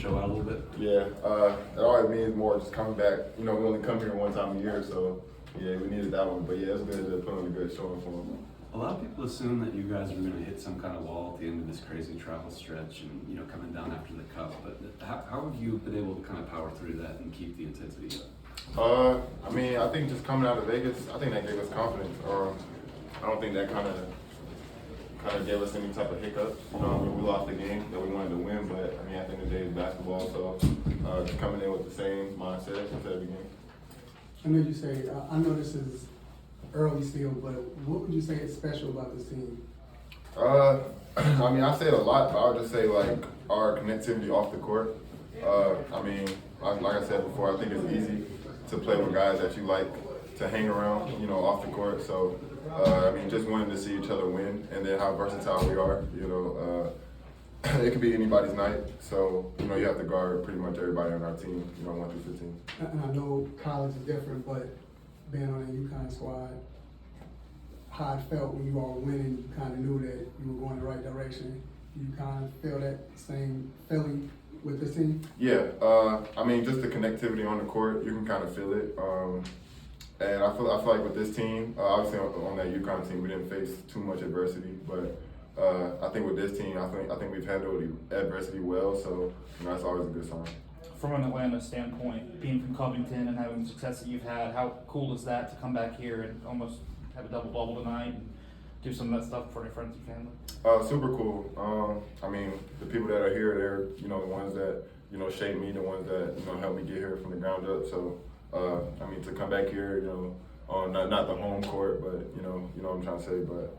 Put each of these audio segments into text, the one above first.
show out a little bit? Yeah, it always means more just coming back. You know, we only come here one time a year, so yeah, we needed that one. But yeah, it's good to put on a good showing for them. A lot of people assume that you guys are going to hit some kind of wall at the end of this crazy travel stretch and, you know, coming down after the cup. But how have you been able to kind of power through that and keep the intensity up? I mean, I think just coming out of Vegas, I think that gave us confidence. I don't think that kind of gave us any type of hiccups. You know, I mean, we lost the game that we wanted to win, but I mean, at the end of the day, it's basketball. So just coming in with the same mindset instead of the game. I know you say, I know this is early still, but what would you say is special about this team? I mean, I say it a lot, but I would just say like our connectivity off the court. I mean, like I said before, I think it's easy to play with guys that you like to hang around, you know, off the court. So, I mean, just wanting to see each other win and then how versatile we are, you know. It could be anybody's night, so, you know, you have to guard pretty much everybody on our team, you know, 1 through 15. And I know college is different, but being on the UConn squad, how it felt when you all were winning, you kind of knew that you were going the right direction. You kind of feel that same feeling with this team? Yeah, I mean, just the connectivity on the court, you can kind of feel it. And I feel like with this team, obviously on that UConn team, we didn't face too much adversity, but I think with this team, I think we've handled adversity well, so you know, that's always a good sign. From an Atlanta standpoint, being from Covington and having the success that you've had, how cool is that to come back here and almost have a double-double tonight and do some of that stuff for your friends and family? Super cool. I mean, the people that are here, they're, you know, the ones that, you know, shaped me, the ones that, you know, helped me get here from the ground up. So, I mean, to come back here, you know, on not the home court, but, you know what I'm trying to say, but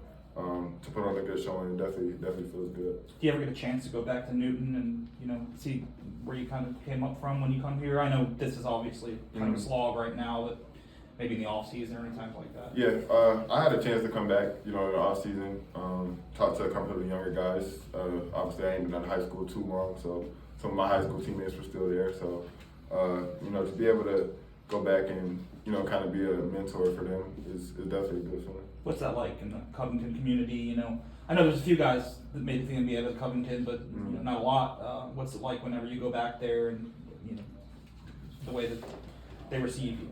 to put on a good showing definitely feels good. Do you ever get a chance to go back to Newton and, you know, see where you kind of came up from when you come here? I know this is obviously kind of a slog right now, but maybe in the off season or any times like that. Yeah, I had a chance to come back, you know, in the off season, talk to a couple of the younger guys. Obviously, I ain't been out of high school too long, so some of my high school teammates were still there. So, you know, to be able to go back and, you know, kind of be a mentor for them is definitely a good feeling. What's that like in the Covington community? You know, I know there's a few guys that made it to the NBA out of Covington, but you know, not a lot. What's it like whenever you go back there and, you know, the way that they receive you?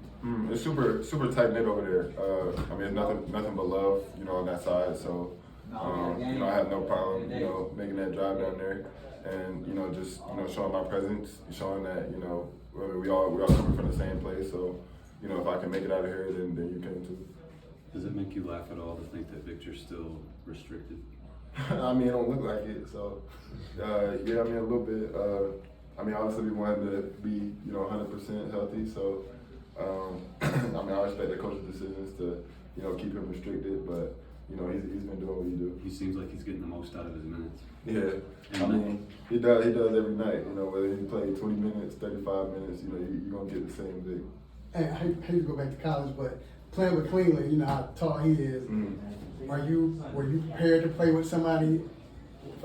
It's super tight knit over there. I mean, nothing but love, you know, on that side. So, you know, I have no problem, you know, making that drive down there, and you know, just showing my presence, showing that you know we all coming from the same place. So, you know, if I can make it out of here, then you can too. Does it make you laugh at all to think that Victor's still restricted? I mean, it don't look like it. So, yeah, I mean, a little bit. I mean, obviously, we wanted to be, you know, 100% healthy. So, I mean, I respect the coach's decisions to, you know, keep him restricted. But, you know, he's been doing what he do. He seems like he's getting the most out of his minutes. Yeah, I mean, he does every night. You know, whether he plays 20 minutes, 35 minutes, you know, you're gonna get the same thing. And I hate to go back to college, but playing with Cleveland, you know how tall he is. Were you prepared to play with somebody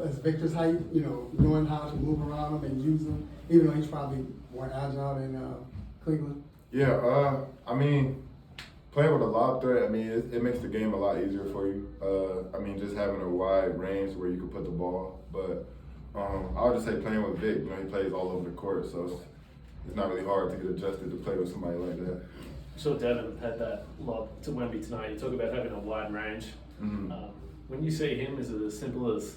as Victor's height? You know, knowing how to move around him and use him, even though he's probably more agile than Cleveland. Yeah, I mean, playing with a lob threat, I mean, it makes the game a lot easier for you. I mean, just having a wide range where you can put the ball. But I would just say playing with Vic, you know, he plays all over the court, so it's not really hard to get adjusted to play with somebody like that. So Devin had that lob to Wemby tonight. You talk about having a wide range. When you see him, is it as simple as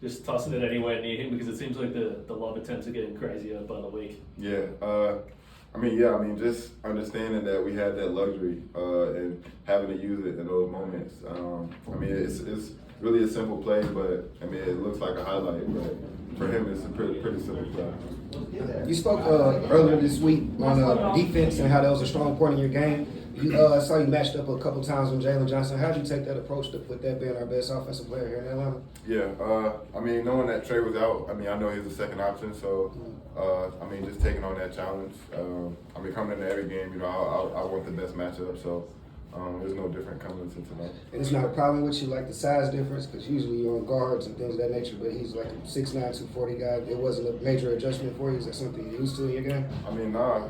just tossing it anywhere near him? Because it seems like the lob attempts are getting crazier by the week. Yeah, I mean, just understanding that we had that luxury and having to use it in those moments. I mean, it's really a simple play, but I mean, it looks like a highlight, but for him, it's a pretty simple play. You spoke earlier this week on defense and how that was a strong point in your game. You saw you matched up a couple times with Jalen Johnson. How did you take that approach to put that being our best offensive player here in Atlanta? Yeah, I mean, knowing that Trey was out, I mean, I know he's the second option, so I mean, just taking on that challenge. I mean, coming into every game, you know, I want the best matchup, so there's no different coming into tonight. And it's not a problem with you, like the size difference, because usually you're on guards and things of that nature, but he's like a 6'9", 240 guy. It wasn't a major adjustment for you? Is that something you're used to in your game? I mean, nah.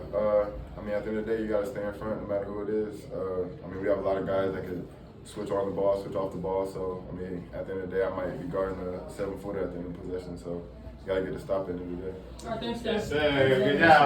I mean, at the end of the day, you got to stay in front no matter who it is. I mean, we have a lot of guys that can switch on the ball, switch off the ball. So, I mean, at the end of the day, I might be guarding a 7-footer at the end of possession. So, got to get the stop at the end of the day. All right, thanks, guys. Sir, good job.